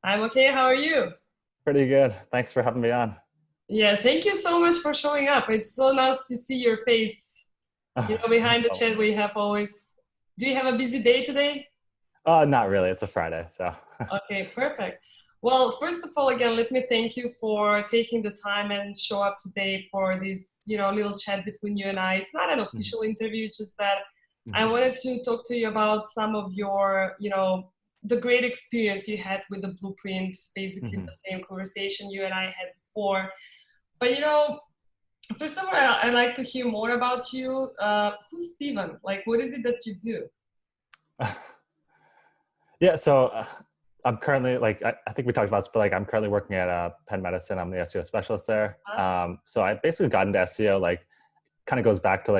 I'm okay. How are you? Pretty good. Thanks for having me on. Yeah, thank you so much for showing up. It's so nice to see your face, No behind the problem. chat we have always. Do you have a busy day today? Not really. It's a Friday, so. Okay, perfect. Well, first of all, again, let me thank you for taking the time and show up today for this, little chat between you and I. It's not an Mhm, official interview, it's just that I mhm, wanted to talk to you about some of your, the great experience you had with the blueprints, basically mhm. the same conversation you and I had before. But first of all, I'd like to hear more about you. Who's Steven? Like, what is it that you do? Yeah, so I'm currently I think we talked about this, but like I'm currently working at Penn Medicine. I'm the SEO specialist there. Huh? So I basically got into SEO like kind of goes back to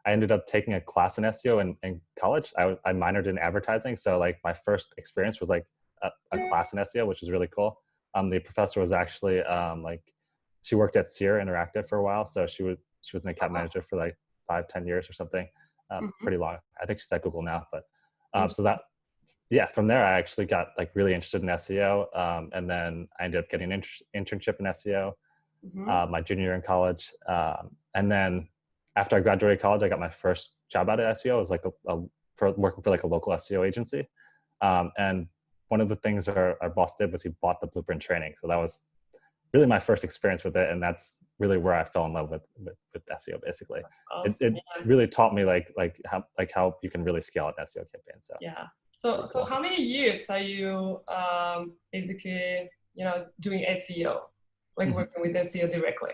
I ended up taking a class in SEO in college. I minored in advertising, so like my first experience was like a class in SEO, which was really cool. The professor was actually she worked at Sear Interactive for a while, so she was an account manager for like 5-10 years or something, Mm-hmm. pretty long. I think she's at Google now, but so Interesting. that yeah, from there I actually got like really interested in SEO, and then I ended up getting an internship in SEO Mm-hmm. my junior year in college. And then after I graduated college, I got my first job out at SEO. It was like for working for like a local SEO agency. And one of the things our boss did was he bought the blueprint training. So that was really my first experience with it. And that's really where I fell in love with SEO basically. It, Awesome. it Yeah. really taught me how you can really scale an SEO campaign. So Yeah. So, pretty so cool. how many years are you basically, doing SEO, like Mhm. working with SEO directly?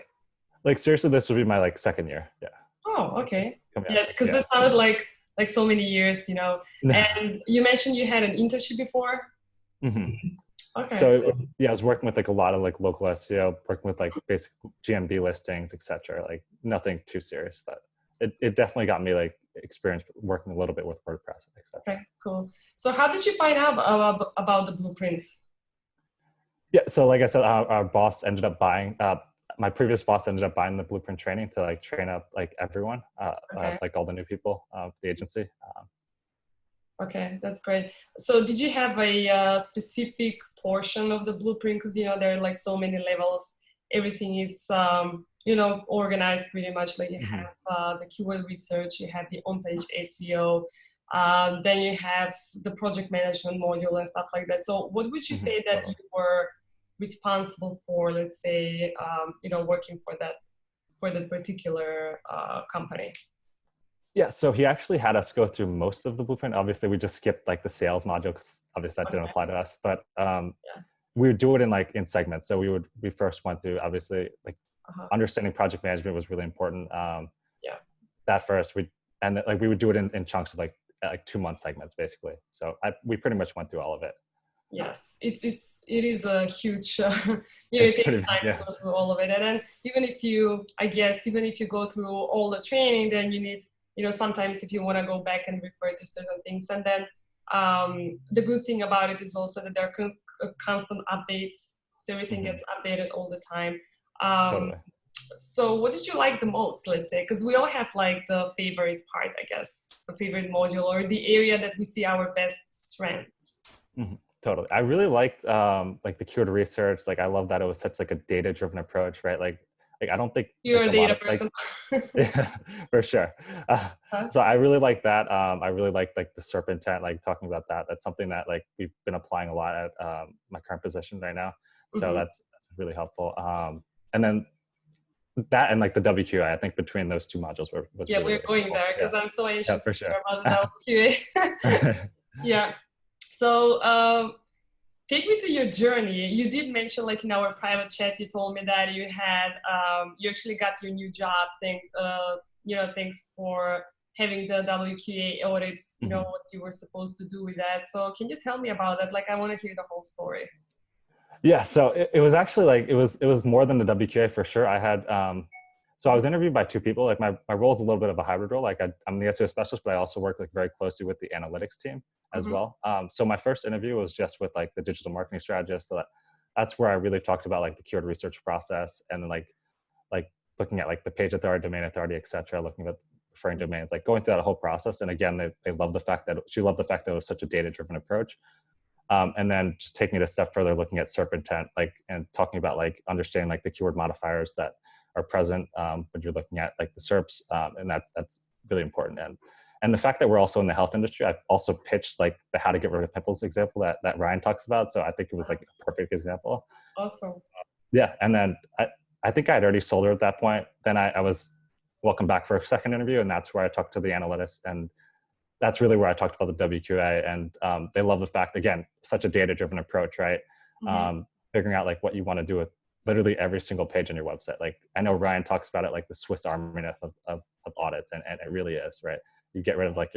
Like seriously, this would be my like second year. Yeah. Oh, Like okay. coming out Yeah, second. because Yeah. that sounded like so many years. And you mentioned you had an internship before. Mhm. Okay. So yeah, I was working with like a lot of like local SEO, working with like basic GMB listings, etc. Like nothing too serious, but it definitely got me like experience working a little bit with WordPress, Okay, etc. cool. So how did you find out about the blueprints? Yeah, so like I said, our boss ended up buying. My previous boss ended up buying the blueprint training to like train up like everyone, Okay. like all the new people of the agency. Okay, that's great. So did you have a specific portion of the blueprint? Because there are like so many levels. Everything is organized pretty much. Like you Mhm, have the keyword research, you have the on-page SEO, then you have the project management module and stuff like that. So what would you say that you totally. were responsible for? Let's say working for that particular company. Yeah, so he actually had us go through most of the blueprint. Obviously, we just skipped like the sales module because obviously that didn't Okay. apply to us. But Yeah. we would do it in segments. So we first went through obviously like Uh-huh. understanding project management was really important. Yeah. That first like we would do it in chunks of like 2 month segments basically. So we pretty much went through all of it. Yes, it is a huge, it It's takes pretty time to yeah. go through all of it. And then even if you go through all the training, then you need, sometimes if you want to go back and refer to certain things. And then the good thing about it is also that there are constant updates. So everything Hmm. gets updated all the time. Um, Totally. so what did you like the most, let's say? Because we all have like the favorite part, I guess, the favorite module or the area that we see our best strengths. Totally. I really liked like the keyword research. Like I love that it was such like a data driven approach, right? Like I don't think You're like a a lot data of like person. yeah, for sure. Uh, Huh? so I really like that. I really like the serpentine, like talking about that. That's something that like we've been applying a lot at my current position right now. So Mhm. that's really helpful. And then that and like the WQA, I think between those two modules was Yeah, really, we're really going helpful. there Yeah. because I'm so Yeah, anxious to for hear sure. about the WQA. Yeah. So take me to your journey. You did mention, like in our private chat, you told me that you actually got your new job. Thanks for having the WQA audits. You know Mhm. what you were supposed to do with that. So can you tell me about that? Like, I want to hear the whole story. Yeah, so it was actually like it was more than the WQA for sure. I had so I was interviewed by two people. Like my role is a little bit of a hybrid role. Like I'm the SEO specialist, but I also work like very closely with the analytics team as Mm-hmm. well. So my first interview was just with like the digital marketing strategist. So that's where I really talked about like the keyword research process and then like looking at like the page authority, domain authority, etc. Looking at referring domains, like going through that whole process. And again, they love the fact that she loved the fact that it was such a data driven approach. And then just taking it a step further, looking at SERP intent, like, and talking about like understanding like the keyword modifiers that are present when you're looking at like the SERPs, and that's really important. And the fact that we're also in the health industry, I've also pitched like the how to get rid of pimples example that Ryan talks about. So I think it was like a perfect example. Awesome. Yeah, and then I think I had already sold her at that point. Then I was welcomed back for a second interview, and that's where I talked to the analyst, and that's really where I talked about the WQA. And they love the fact, again, such a data-driven approach, right? Figuring out like what you want to do with literally every single page on your website. Like I know Ryan talks about it like the Swiss Army knife of audits, and it really is, right? You get rid of like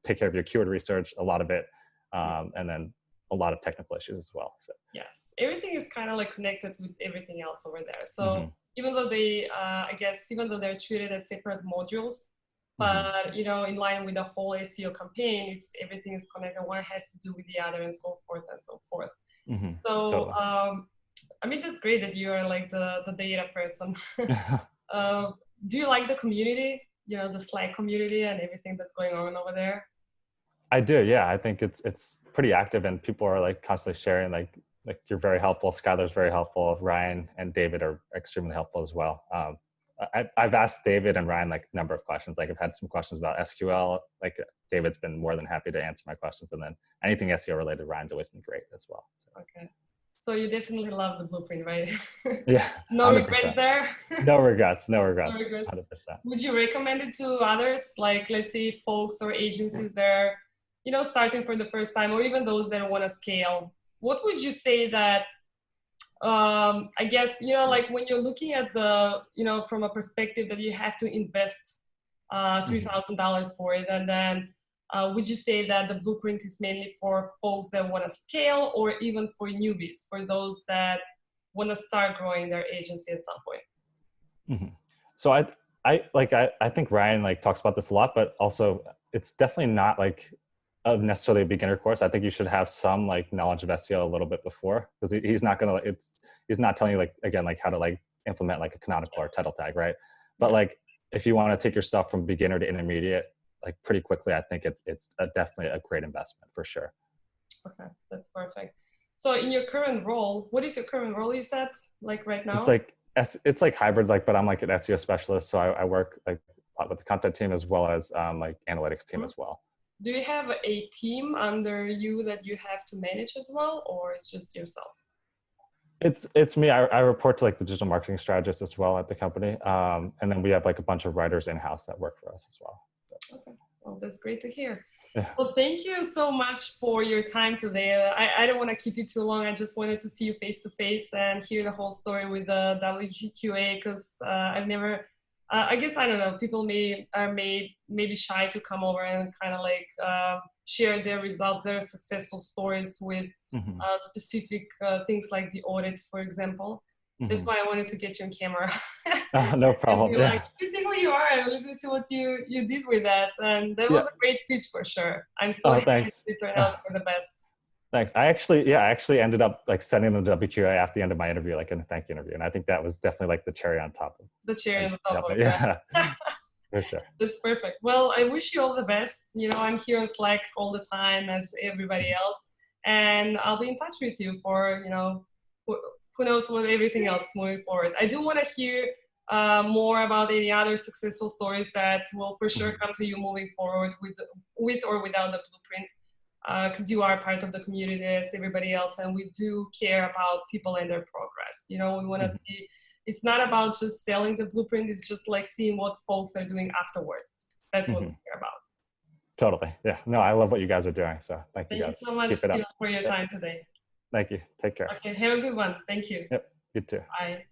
take care of your keyword research, a lot of it, and then a lot of technical issues as well. So yes, everything is kind of like connected with everything else over there. So even though they, I guess, even though they're treated as separate modules, but you know, in line with the whole SEO campaign, it's everything is connected. One has to do with the other, and so forth and so forth. So totally. I mean, that's great that you are like the data person. Do you like the community? You know, the Slack community and everything that's going on over there? I do, yeah. I think it's pretty active, and people are like constantly sharing. Like you're very helpful. Skylar's very helpful. Ryan and David are extremely helpful as well. I've asked David and Ryan like a number of questions. Like I've had some questions about SQL. Like David's been more than happy to answer my questions, and then anything SEO related, Ryan's always been great as well. So. Okay, so you definitely love the blueprint, right? Yeah, no 100%. regrets there. No regrets. No regrets. No regrets. 100%. Would you recommend it to others, like let's say folks or agencies there, you know, starting for the first time, or even those that want to scale? What would you say that, I guess, you know, like when you're looking at the, you know, from a perspective that you have to invest $3,000 for it, and then would you say that the blueprint is mainly for folks that want to scale, or even for newbies, for those that want to start growing their agency at some point? So I think Ryan like talks about this a lot, but also it's definitely not like necessarily a beginner course. I think you should have some like knowledge of SEO a little bit before, because he's not gonna he's not telling you like, again, like how to like implement like a canonical or title tag, right? But like if you want to take your stuff from beginner to intermediate like pretty quickly, I think it's definitely a great investment for sure. Okay, that's perfect. So in your current role, what is your current role? Is that like right now? It's like hybrid, like, but I'm like an SEO specialist, so I work like with the content team as well as like analytics team as well. Do you have a team under you that you have to manage as well, or it's just yourself? It's me. I report to like the digital marketing strategist as well at the company, and then we have like a bunch of writers in house that work for us as well. Okay, well, that's great to hear. Yeah. Well, thank you so much for your time today. I don't want to keep you too long. I just wanted to see you face to face and hear the whole story with the WQA, because I've never. I guess, I don't know, people may be shy to come over and kind of like share their results, their successful stories with specific things like the audits, for example. That's why I wanted to get you on camera. No problem. And be like, let me see who you are, and let me see what you did with that. And that was a great pitch for sure. I'm so happy it turned out for the best. Thanks. I actually ended up like sending them the WQA after the end of my interview, like in a thank you interview. And I think that was definitely like the cherry on top of the cherry on the top of it. Yeah. For sure. That's perfect. Well, I wish you all the best. You know, I'm here on Slack all the time as everybody else. And I'll be in touch with you for, you know, who knows what everything else moving forward. I do want to hear more about any other successful stories that will for sure come to you moving forward with or without the blueprint. Because you are part of the community as everybody else, and we do care about people and their progress. You know, we want to see, it's not about just selling the blueprint, it's just like seeing what folks are doing afterwards. That's what we care about. Totally. Yeah. No, I love what you guys are doing. So thank you guys. Thank you so much, Steve, for your time today. Thank you. Take care. Okay. Have a good one. Thank you. Yep. You too. Bye.